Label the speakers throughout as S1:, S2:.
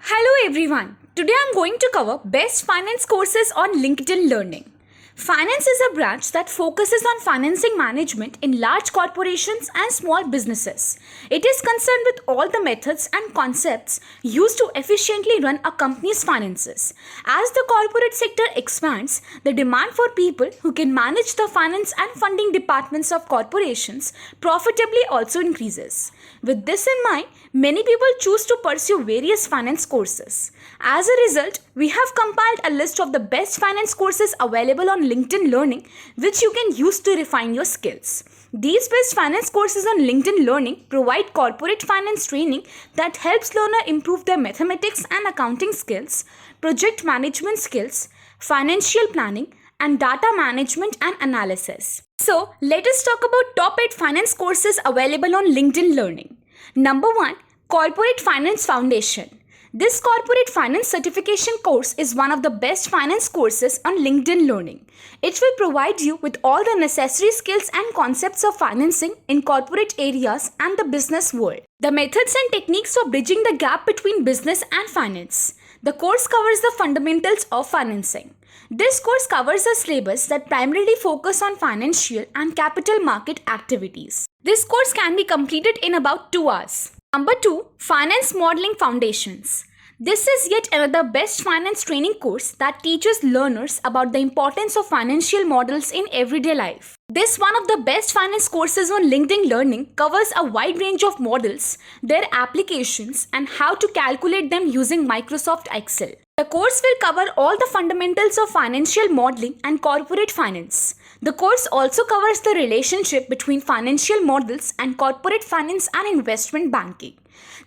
S1: Hello everyone. Today I'm going to cover best finance courses on LinkedIn Learning. Finance is a branch that focuses on financing management in large corporations and small businesses. It is concerned with all the methods and concepts used to efficiently run a company's finances. As the corporate sector expands, the demand for people who can manage the finance and funding departments of corporations profitably also increases. With this in mind, many people choose to pursue various finance courses. As a result, we have compiled a list of the best finance courses available on LinkedIn Learning, which you can use to refine your skills. These best finance courses on LinkedIn Learning provide corporate finance training that helps learners improve their mathematics and accounting skills, project management skills, financial planning, and data management and analysis. So, let us talk about top 8 finance courses available on LinkedIn Learning. Number 1, Corporate Finance Foundation. This corporate finance certification course is one of the best finance courses on LinkedIn Learning. It will provide you with all the necessary skills and concepts of financing in corporate areas and the business world. The methods and techniques for bridging the gap between business and finance. The course covers the fundamentals of financing. This course covers a syllabus that primarily focuses on financial and capital market activities. This course can be completed in about 2 hours. Number 2, Finance Modeling Foundations. This is yet another best finance training course that teaches learners about the importance of financial models in everyday life. This one of the best finance courses on LinkedIn Learning covers a wide range of models, their applications, and how to calculate them using Microsoft Excel. The course will cover all the fundamentals of financial modeling and corporate finance. The course also covers the relationship between financial models and corporate finance and investment banking.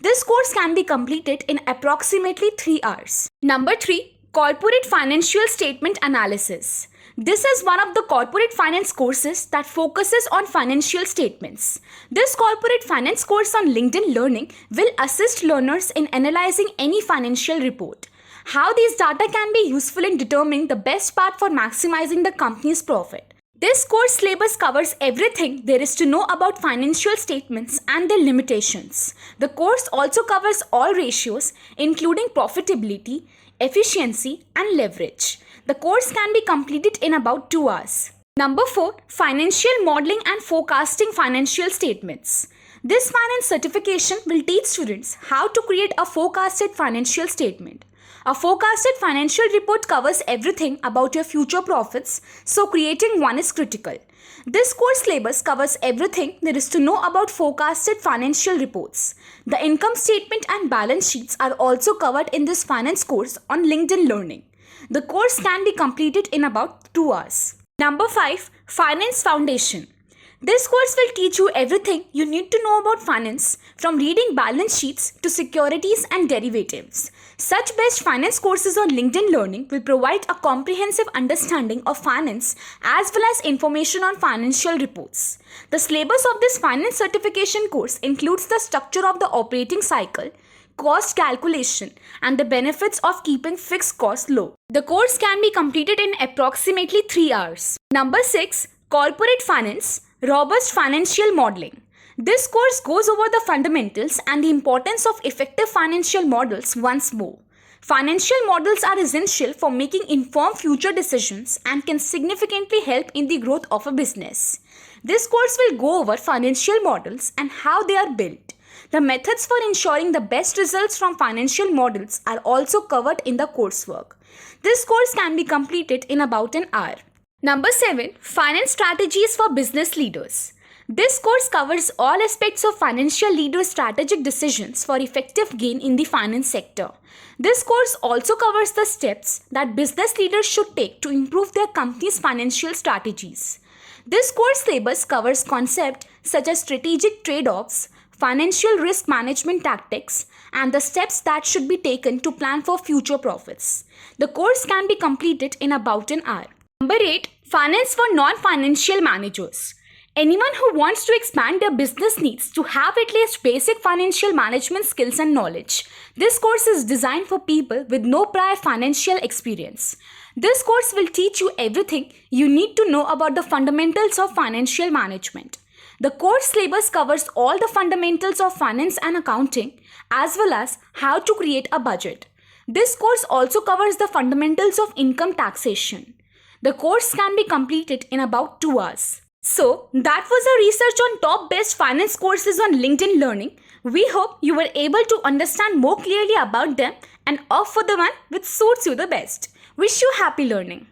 S1: This course can be completed in approximately 3 hours. Number 3, Corporate Financial Statement Analysis. This is one of the corporate finance courses that focuses on financial statements. This corporate finance course on LinkedIn Learning will assist learners in analyzing any financial report. How these data can be useful in determining the best path for maximizing the company's profit. This course syllabus covers everything there is to know about financial statements and their limitations. The course also covers all ratios, including profitability, efficiency, and leverage. The course can be completed in about 2 hours. Number 4, Financial Modeling and Forecasting Financial Statements. This finance certification will teach students how to create a forecasted financial statement. A forecasted financial report covers everything about your future profits, so creating one is critical. This course syllabus covers everything there is to know about forecasted financial reports. The income statement and balance sheets are also covered in this finance course on LinkedIn Learning. The course can be completed in about 2 hours. Number 5, Finance Foundation. This course will teach you everything you need to know about finance, from reading balance sheets to securities and derivatives. Such best finance courses on LinkedIn Learning will provide a comprehensive understanding of finance as well as information on financial reports. The syllabus of this finance certification course includes the structure of the operating cycle, cost calculation, and the benefits of keeping fixed costs low. The course can be completed in approximately 3 hours. Number 6, Corporate Finance, Robust Financial Modeling. This course goes over the fundamentals and the importance of effective financial models once more. Financial models are essential for making informed future decisions and can significantly help in the growth of a business. This course will go over financial models and how they are built. The methods for ensuring the best results from financial models are also covered in the coursework. This course can be completed in about an hour. Number 7, Finance Strategies for Business Leaders. This course covers all aspects of financial leaders' strategic decisions for effective gain in the finance sector. This course also covers the steps that business leaders should take to improve their company's financial strategies. This course syllabus covers concepts such as strategic trade-offs, financial risk management tactics, and the steps that should be taken to plan for future profits. The course can be completed in about an hour. Number 8, Finance for Non-Financial Managers. Anyone who wants to expand their business needs to have at least basic financial management skills and knowledge. This course is designed for people with no prior financial experience. This course will teach you everything you need to know about the fundamentals of financial management. The course syllabus covers all the fundamentals of finance and accounting as well as how to create a budget. This course also covers the fundamentals of income taxation. The course can be completed in about 2 hours. So, that was a research on top best finance courses on LinkedIn Learning. We hope you were able to understand more clearly about them and opt for the one which suits you the best. Wish you happy learning.